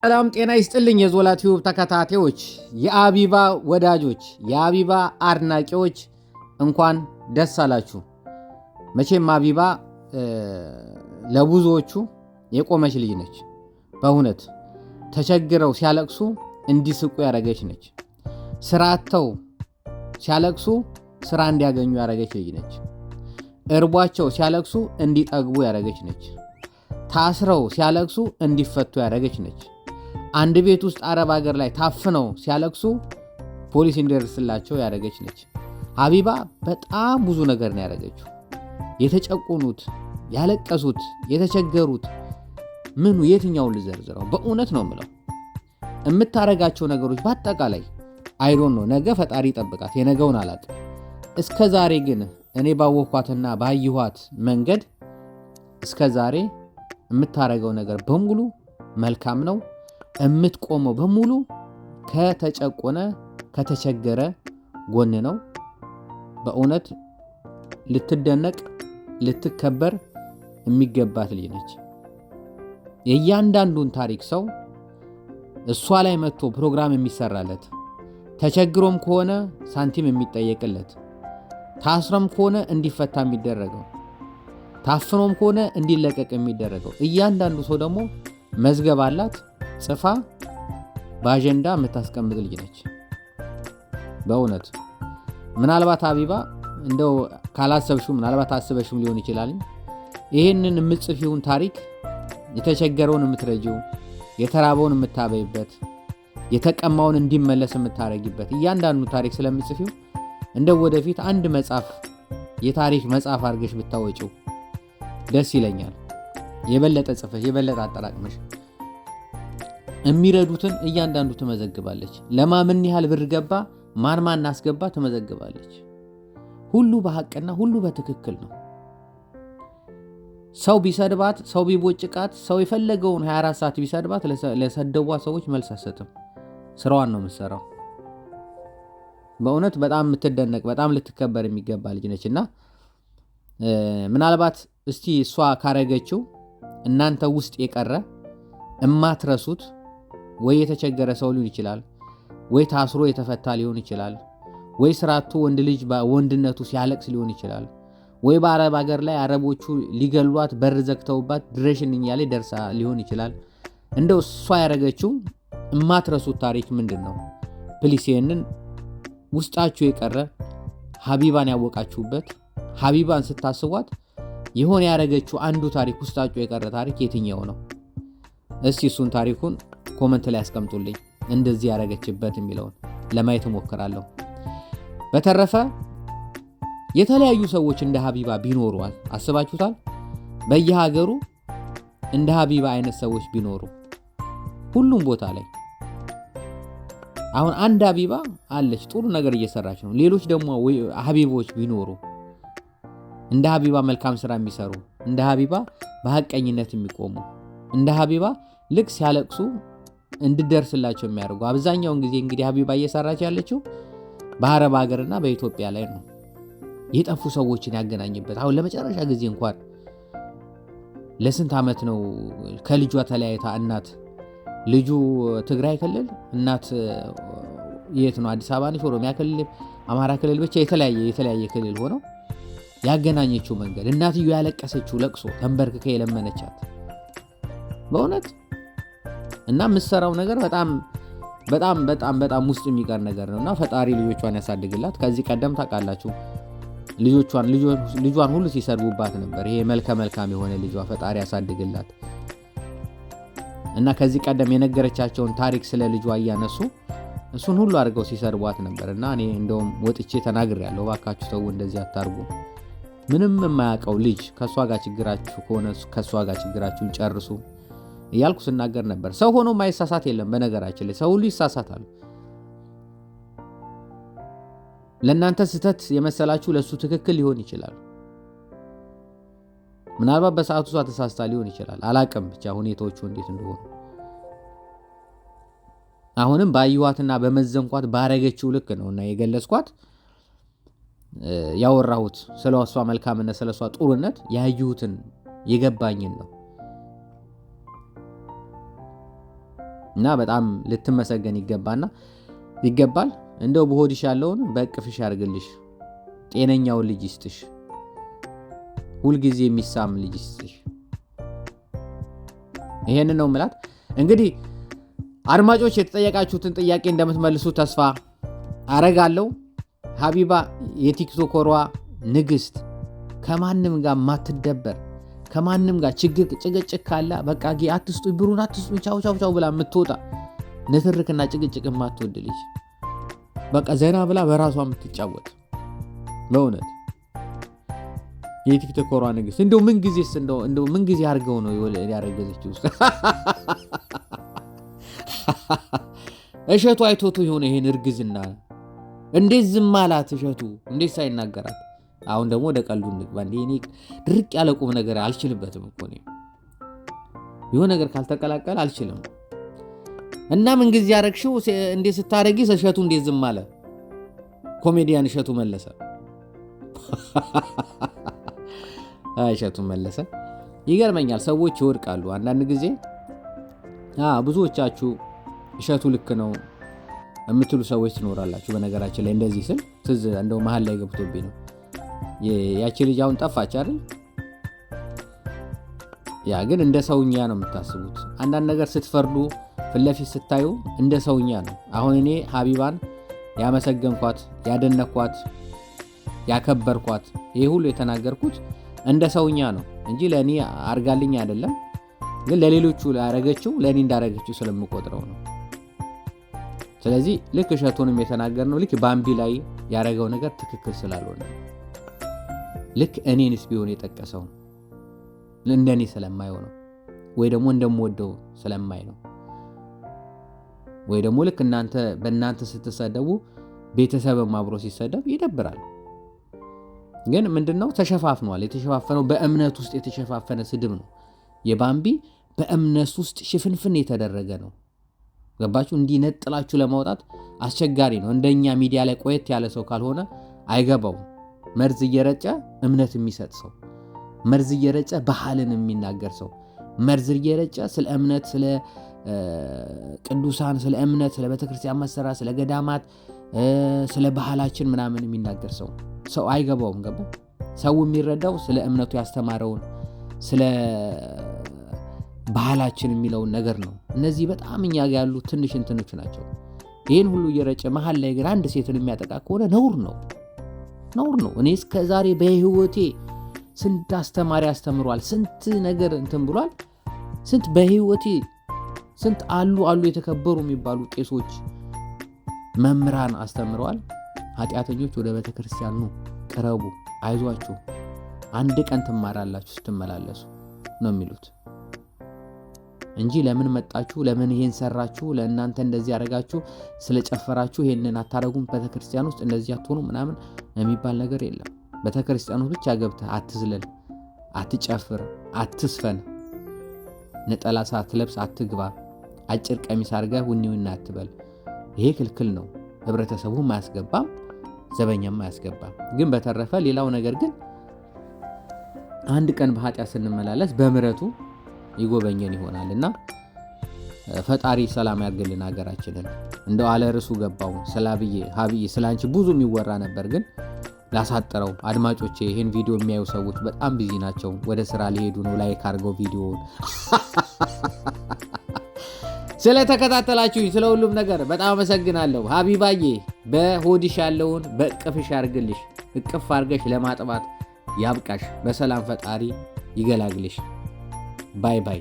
ሰላም ጤና ይስጥልኝ የዞላ ቲዩብ ተከታታዮች፣ የአቢባ ወዳጆች፣ የአቢባ አድናቂዎች እንኳን ደስ አላችሁ። መቼም አቢባ ለብዙዎቹ የቆመች ልጅ ነች። በእውነት ተቸግረው ሲያለቅሱ እንዲስቁ ያደረገች ነች። ስራ አጥተው ሲያለቅሱ ስራ እንዲያገኙ ያደረገች ልጅ ነች። እርቧቸው ሲያለቅሱ እንዲጠግቡ ያደረገች ነች። ታስረው ሲያለቅሱ እንዲፈቱ ያደረገች ነች። አንድ ቤት ውስጥ አረብ ሀገር ላይ ታፍነው ሲያለቅሱ ፖሊስ እንዲደርስላቸው ያደረገች ነች። ሀቢባ በጣም ብዙ ነገር ነው ያደረገችው። የተጨቆኑት፣ ያለቀሱት፣ የተቸገሩት ምኑ የትኛውን ልዘርዝረው? በእውነት ነው የምለው የምታረጋቸው ነገሮች በአጠቃላይ አይዶን ነው። ነገ ፈጣሪ ጠብቃት፣ የነገውን አላውቅም። እስከ ዛሬ ግን እኔ ባወኳትና ባየኋት መንገድ እስከ ዛሬ የምታረገው ነገር በሙሉ መልካም ነው። የምትቆመው በሙሉ ከተጨቆነ ከተቸገረ ጎን ነው። በእውነት ልትደነቅ ልትከበር የሚገባት ልጅ ነች። የእያንዳንዱን ታሪክ ሰው እሷ ላይ መጥቶ ፕሮግራም የሚሰራለት፣ ተቸግሮም ከሆነ ሳንቲም የሚጠየቅለት፣ ታስሮም ከሆነ እንዲፈታ የሚደረገው፣ ታፍኖም ከሆነ እንዲለቀቅ የሚደረገው እያንዳንዱ ሰው ደግሞ መዝገብ አላት ጽፋ በአጀንዳ የምታስቀምጥ ልጅ ነች። በእውነት ምናልባት ሀቢባ እንደው ካላሰብሽው ምናልባት አስበሽም ሊሆን ይችላል። ይህንን የምትጽፊውን ታሪክ የተቸገረውን የምትረጂው፣ የተራበውን የምታበይበት፣ የተቀማውን እንዲመለስ የምታረጊበት እያንዳንዱ ታሪክ ስለምትጽፊው እንደው ወደፊት አንድ መጽሐፍ የታሪክ መጽሐፍ አድርገሽ ብታወጪው ደስ ይለኛል። የበለጠ ጽፈሽ የበለጠ አጠራቅመሽ የሚረዱትን እያንዳንዱ ትመዘግባለች። ለማምን ያህል ብር ገባ፣ ማን አስገባ ትመዘግባለች። ሁሉ በሐቅና ሁሉ በትክክል ነው። ሰው ቢሰድባት፣ ሰው ቢቦጭቃት፣ ሰው የፈለገውን 24 ሰዓት ቢሰድባት ለሰደቧ ሰዎች መልስ አትሰጥም። ስራዋን ነው የምትሰራው። በእውነት በጣም የምትደነቅ በጣም ልትከበር የሚገባ ልጅ ነችና ምናልባት እስቲ እሷ ካረገችው እናንተ ውስጥ የቀረ እማትረሱት ወይ የተቸገረ ሰው ሊሆን ይችላል፣ ወይ ታስሮ የተፈታ ሊሆን ይችላል፣ ወይ ስራቱ ወንድ ልጅ በወንድነቱ ሲያለቅስ ሊሆን ይችላል፣ ወይ በአረብ ሀገር ላይ አረቦቹ ሊገሏት በር ዘግተውባት ድረሽን እያለ ደርሳ ሊሆን ይችላል። እንደው እሷ ያረገችው እማትረሱት ታሪክ ምንድን ነው? ፕሊስ ይሄንን ውስጣችሁ የቀረ ሀቢባን ያወቃችሁበት ሀቢባን ስታስቧት የሆነ ያረገችው አንዱ ታሪክ ውስጣችሁ የቀረ ታሪክ የትኛው ነው? እስቲ እሱን ታሪኩን ኮመንት ላይ አስቀምጡልኝ። እንደዚህ ያረገችበት የሚለውን ለማየት እሞክራለሁ። በተረፈ የተለያዩ ሰዎች እንደ ሀቢባ ቢኖሩ አስባችሁታል? በየሀገሩ እንደ ሀቢባ አይነት ሰዎች ቢኖሩ ሁሉም ቦታ ላይ አሁን አንድ ሀቢባ አለች፣ ጥሩ ነገር እየሰራች ነው። ሌሎች ደግሞ ሀቢቦች ቢኖሩ እንደ ሀቢባ መልካም ስራ የሚሰሩ፣ እንደ ሀቢባ በሐቀኝነት የሚቆሙ፣ እንደ ሀቢባ ልክ ሲያለቅሱ እንድደርስላቸው የሚያደርጉ። አብዛኛውን ጊዜ እንግዲህ ሀቢባ እየሰራች ያለችው በአረብ ሀገርና በኢትዮጵያ ላይ ነው። የጠፉ ሰዎችን ያገናኝበት። አሁን ለመጨረሻ ጊዜ እንኳን ለስንት ዓመት ነው ከልጇ ተለያይታ፣ እናት ልጁ ትግራይ ክልል እናት የት ነው አዲስ አበባ ነች፣ ኦሮሚያ ክልል፣ አማራ ክልል፣ ብቻ የተለያየ ክልል ሆነው ያገናኘችው መንገድ፣ እናትዮ ያለቀሰችው ለቅሶ ተንበርክከ የለመነቻት በእውነት እና የምትሰራው ነገር በጣም በጣም በጣም በጣም ውስጥ የሚቀር ነገር ነውና ፈጣሪ ልጆቿን ያሳድግላት። ከዚህ ቀደም ታውቃላችሁ ልጇን ሁሉ ሲሰድቡባት ነበር። ይሄ መልካም የሆነ ልጇ ፈጣሪ ያሳድግላት እና ከዚህ ቀደም የነገረቻቸውን ታሪክ ስለ ልጇ እያነሱ እሱን ሁሉ አድርገው ሲሰድቧት ነበር እና እኔ እንደውም ወጥቼ ተናግሬያለሁ። እባካችሁ ተው፣ እንደዚህ አታርጉ። ምንም የማያውቀው ልጅ ከሷ ጋር ችግራችሁ ከሆነ ከሷ ጋር ችግራችሁን ጨርሱ እያልኩ ስናገር ነበር። ሰው ሆኖ ማይሳሳት የለም። በነገራችን ላይ ሰው ሁሉ ይሳሳታል። ለእናንተ ስህተት የመሰላችሁ ለሱ ትክክል ሊሆን ይችላል። ምናልባት በሰዓቱ እሷ ተሳስታ ሊሆን ይችላል። አላቅም ብቻ ሁኔታዎቹ እንዴት እንደሆኑ። አሁንም ባየኋትና በመዘንኳት ባረገችው ልክ ነውና የገለጽኳት ያወራሁት ስለሷ መልካምነት ስለሷ ጥሩነት ያዩትን የገባኝን ነው። እና በጣም ልትመሰገን ይገባል። እንደው በሆድሽ ያለውን በእቅፍሽ ያርግልሽ፣ ጤነኛውን ልጅ ይስጥሽ፣ ሁልጊዜ የሚሳም ልጅ ይስጥሽ። ይሄንን ነው የምላት። እንግዲህ አድማጮች የተጠየቃችሁትን ጥያቄ እንደምትመልሱ ተስፋ አረጋለሁ። ሀቢባ የቲክቶከሯ ንግስት፣ ከማንም ጋር ማትደበር፣ ከማንም ጋር ጭቅጭቅ ካለ በቃ አትስጡኝ፣ ብሩን አትስጡኝ፣ ቻው ቻው ቻው ብላ የምትወጣ ንትርክና ጭቅጭቅ የማትወድ ልጅ፣ በቃ ዘና ብላ በራሷ የምትጫወት በእውነት የቲክቶከሯ ንግስት። እንደው ምን ጊዜ አድርገው ነው ያረገዘችው? እሸቱ አይቶቱ የሆነ ይሄን እርግዝና እንዴት ዝም አላት? እሸቱ እንዴት ሳይናገራት? አሁን ደግሞ ወደ ቀልዱ እንግባ። እኔ ድርቅ ያለ ቁም ነገር አልችልበትም እኮ ነው። የሆነ ነገር ካልተቀላቀለ አልችልም። እና ምን ጊዜ ያረግሽው? እንዴት ስታረጊ እሸቱ እንዴት ዝም አለ? ኮሜዲያን እሸቱ መለሰ። እሸቱ መለሰ። ይገርመኛል። ሰዎች ይወድቃሉ አንዳንድ ጊዜ። ብዙዎቻችሁ እሸቱ ልክ ነው የምትሉ ሰዎች ትኖራላችሁ። በነገራችን ላይ እንደዚህ ስል ትዝ እንደው መሀል ላይ ገብቶብኝ ነው። ያቺ ልጅ አሁን ጠፋች አይደል? ያ ግን እንደ ሰውኛ ነው የምታስቡት። አንዳንድ ነገር ስትፈርዱ ፊት ለፊት ስታዩ እንደ ሰውኛ ነው። አሁን እኔ ሀቢባን ያመሰገንኳት፣ ያደነኳት፣ ያከበርኳት ይሄ ሁሉ የተናገርኩት እንደ ሰውኛ ነው እንጂ ለእኔ አርጋልኝ አይደለም። ግን ለሌሎቹ ያረገችው ለእኔ እንዳረገችው ስለምቆጥረው ነው። ስለዚህ ልክ እሸቱንም የተናገርነው ልክ ባምቢ ላይ ያረገው ነገር ትክክል ስላልሆነ ልክ እኔንስ ቢሆን የጠቀሰው እንደኔ ስለማየው ነው፣ ወይ ደግሞ እንደምወደው ስለማይ ነው። ወይ ደግሞ ልክ በእናንተ ስትሰደቡ ቤተሰብም አብሮ ሲሰደብ ይደብራል። ግን ምንድነው ተሸፋፍኗል። የተሸፋፈነው በእምነት ውስጥ የተሸፋፈነ ስድብ ነው። የባምቢ በእምነት ውስጥ ሽፍንፍን የተደረገ ነው። ገባችሁ? እንዲህ ነጥላችሁ ለማውጣት አስቸጋሪ ነው። እንደኛ ሚዲያ ላይ ቆየት ያለ ሰው ካልሆነ አይገባውም። መርዝ እየረጨ እምነት የሚሰጥ ሰው፣ መርዝ እየረጨ ባህልን የሚናገር ሰው፣ መርዝ እየረጨ ስለ እምነት፣ ስለ ቅዱሳን፣ ስለ እምነት፣ ስለ ቤተክርስቲያን መሰራት፣ ስለ ገዳማት፣ ስለ ባህላችን ምናምን የሚናገር ሰው አይገባውም። ገባ? ሰው የሚረዳው ስለ እምነቱ ያስተማረውን ስለ ባህላችን የሚለውን ነገር ነው። እነዚህ በጣም እኛ ጋር ያሉ ትንሽ እንትኖች ናቸው። ይህን ሁሉ እየረጨ መሀል ላይ ግን አንድ ሴትን የሚያጠቃ ከሆነ ነውር ነው። እኔ እስከ ዛሬ በህይወቴ ስንት አስተማሪ አስተምሯል፣ ስንት ነገር እንትን ብሏል። ስንት በህይወቴ ስንት አሉ የተከበሩ የሚባሉ ቄሶች፣ መምህራን አስተምረዋል። ኃጢአተኞች ወደ ቤተክርስቲያን ኑ፣ ቅረቡ፣ አይዟችሁ፣ አንድ ቀን ትማራላችሁ ስትመላለሱ ነው የሚሉት እንጂ ለምን መጣችሁ፣ ለምን ይሄን ሰራችሁ፣ ለእናንተ እንደዚህ ያደረጋችሁ፣ ስለጨፈራችሁ ይሄንን አታረጉም፣ ቤተክርስቲያን ውስጥ እንደዚህ አትሆኑ ምናምን የሚባል ነገር የለም። ቤተክርስቲያን ውስጥ ብቻ ገብተህ አትዝለል፣ አትጨፍር፣ አትስፈን፣ ነጠላ ሳትለብስ አትግባ፣ አጭር ቀሚስ አድርገህ ውኒውና አትበል። ይሄ ክልክል ነው። ህብረተሰቡም አያስገባም፣ ዘበኛም አያስገባም። ግን በተረፈ ሌላው ነገር ግን አንድ ቀን በኃጢአት ስንመላለስ በምህረቱ ይጎበኘን ይሆናልና ፈጣሪ ሰላም ያርግልን ሀገራችንን። እንደው አለ ርሱ ገባው ሀብዬ ስላንቺ ብዙ የሚወራ ነበር፣ ግን ላሳጥረው። አድማጮቼ ይሄን ቪዲዮ የሚያዩ ሰዎች በጣም ቢዚ ናቸው፣ ወደ ስራ ሊሄዱ ነው። ላይክ አድርገው ቪዲዮውን። ስለተከታተላችሁኝ ስለ ሁሉም ነገር በጣም አመሰግናለሁ። ሀቢባዬ በሆድሽ ያለውን በእቅፍሽ ያርግልሽ፣ እቅፍ አርገሽ ለማጥባት ያብቃሽ። በሰላም ፈጣሪ ይገላግልሽ። ባይ ባይ።